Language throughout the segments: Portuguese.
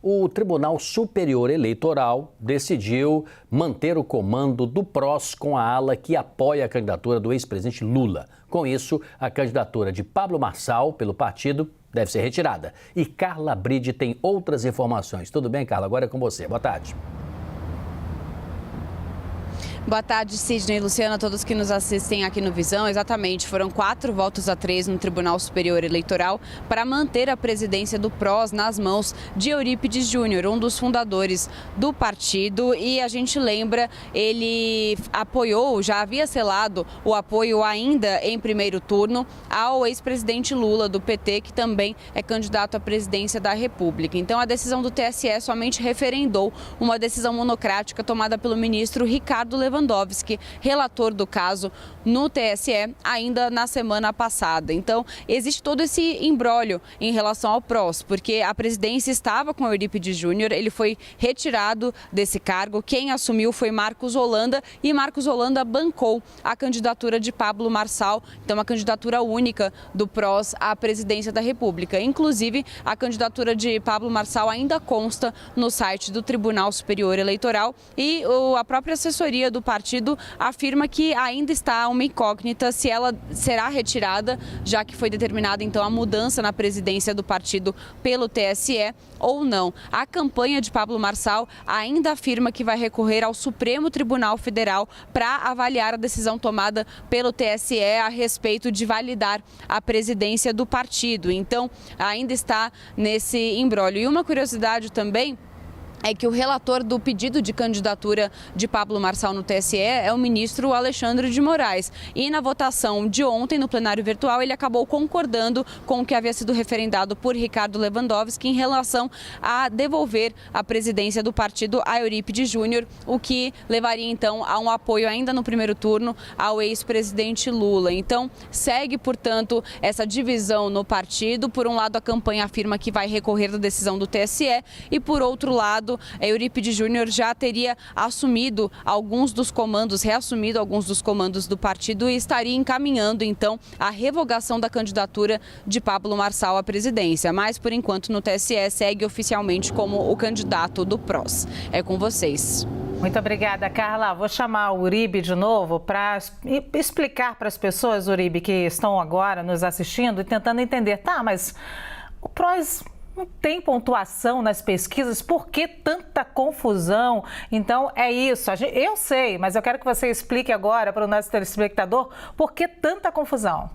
O Tribunal Superior Eleitoral decidiu manter o comando do PROS com a ala que apoia a candidatura do ex-presidente Lula. Com isso, a candidatura de Pablo Marçal pelo partido deve ser retirada. E Carla Bride tem outras informações. Tudo bem, Carla? Agora é com você. Boa tarde. Boa tarde, Sidney e Luciana, todos que nos assistem aqui no Visão. Exatamente, foram 4-3 no Tribunal Superior Eleitoral para manter a presidência do PROS nas mãos de Eurípides Júnior, um dos fundadores do partido. E a gente lembra, ele apoiou, já havia selado o apoio ainda em primeiro turno ao ex-presidente Lula do PT, que também é candidato à presidência da República. Então a decisão do TSE somente referendou uma decisão monocrática tomada pelo ministro Ricardo Lewandowski, relator do caso no TSE, ainda na semana passada. Então, existe todo esse imbróglio em relação ao PROS, porque a presidência estava com o Eurípides Júnior, ele foi retirado desse cargo, quem assumiu foi Marcos Holanda, e Marcos Holanda bancou a candidatura de Pablo Marçal, então a candidatura única do PROS à presidência da República. Inclusive, a candidatura de Pablo Marçal ainda consta no site do Tribunal Superior Eleitoral e a própria assessoria do partido afirma que ainda está uma incógnita se ela será retirada, já que foi determinada então a mudança na presidência do partido pelo TSE ou não. A campanha de Pablo Marçal ainda afirma que vai recorrer ao Supremo Tribunal Federal para avaliar a decisão tomada pelo TSE a respeito de validar a presidência do partido. Então, ainda está nesse imbróglio. E uma curiosidade também é que o relator do pedido de candidatura de Pablo Marçal no TSE é o ministro Alexandre de Moraes. E na votação de ontem, no plenário virtual, ele acabou concordando com o que havia sido referendado por Ricardo Lewandowski em relação a devolver a presidência do partido a Eurípides Júnior, o que levaria então a um apoio ainda no primeiro turno ao ex-presidente Lula. Então, segue, portanto, essa divisão no partido. Por um lado, a campanha afirma que vai recorrer da decisão do TSE e, por outro lado, Eurípides Júnior já teria assumido alguns dos comandos, reassumido alguns dos comandos do partido e estaria encaminhando, então, a revogação da candidatura de Pablo Marçal à presidência. Mas, por enquanto, no TSE segue oficialmente como o candidato do PROS. É com vocês. Muito obrigada, Carla. Vou chamar o Uribe de novo para explicar para as pessoas, Uribe, que estão agora nos assistindo e tentando entender. Tá, mas o PROS não tem pontuação nas pesquisas, por que tanta confusão? Então, é isso. Eu sei, mas eu quero que você explique agora para o nosso telespectador por que tanta confusão.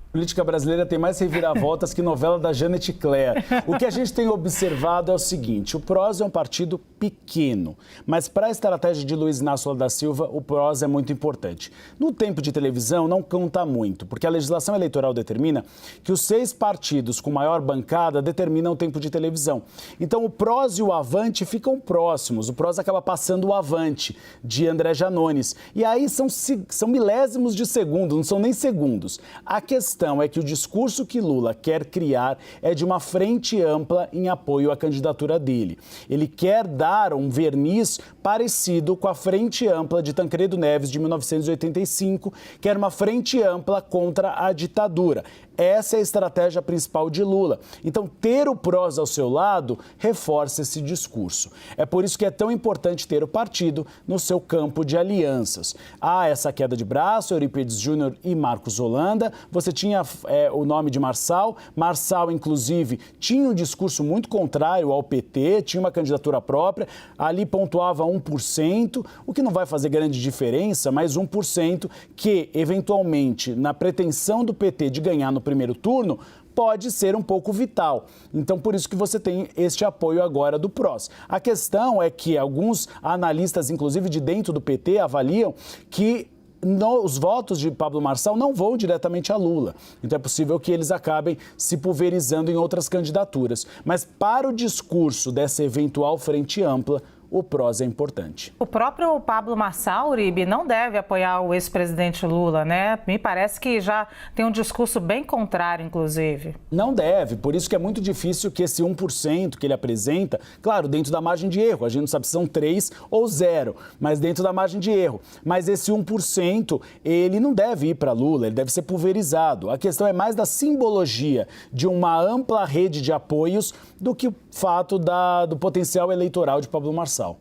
A política brasileira tem mais reviravoltas que novela da Janet Claire. O que a gente tem observado é o seguinte: o PROS é um partido pequeno, mas para a estratégia de Luiz Inácio Lula da Silva, o PROS é muito importante. No tempo de televisão não conta muito, porque a legislação eleitoral determina que os 6 partidos com maior bancada determinam o tempo de televisão. Então o PROS e o Avante ficam próximos, o PROS acaba passando o Avante, de André Janones. E aí são milésimos de segundo, não são nem segundos. A questão é que o discurso que Lula quer criar é de uma frente ampla em apoio à candidatura dele. Ele quer dar um verniz parecido com a frente ampla de Tancredo Neves de 1985, que era uma frente ampla contra a ditadura. Essa é a estratégia principal de Lula. Então, ter o PROS ao seu lado reforça esse discurso. É por isso que é tão importante ter o partido no seu campo de alianças. Há essa queda de braço, Eurípides Júnior e Marcos Holanda. Você tinha o nome de Marçal. Marçal, inclusive, tinha um discurso muito contrário ao PT, tinha uma candidatura própria. Ali pontuava 1%, o que não vai fazer grande diferença, mas 1% que, eventualmente, na pretensão do PT de ganhar no primeiro turno, pode ser um pouco vital. Então, por isso que você tem este apoio agora do PROS. A questão é que alguns analistas, inclusive de dentro do PT, avaliam que os votos de Pablo Marçal não vão diretamente a Lula. Então é possível que eles acabem se pulverizando em outras candidaturas. Mas para o discurso dessa eventual frente ampla, o PROS é importante. O próprio Pablo Marçal, Uribe, não deve apoiar o ex-presidente Lula, né? Me parece que já tem um discurso bem contrário, inclusive. Não deve, por isso que é muito difícil que esse 1% que ele apresenta, claro, dentro da margem de erro, a gente não sabe se são 3 ou 0, mas dentro da margem de erro. Mas esse 1%, ele não deve ir para Lula, ele deve ser pulverizado. A questão é mais da simbologia de uma ampla rede de apoios do que fato do potencial eleitoral de Pablo Marçal.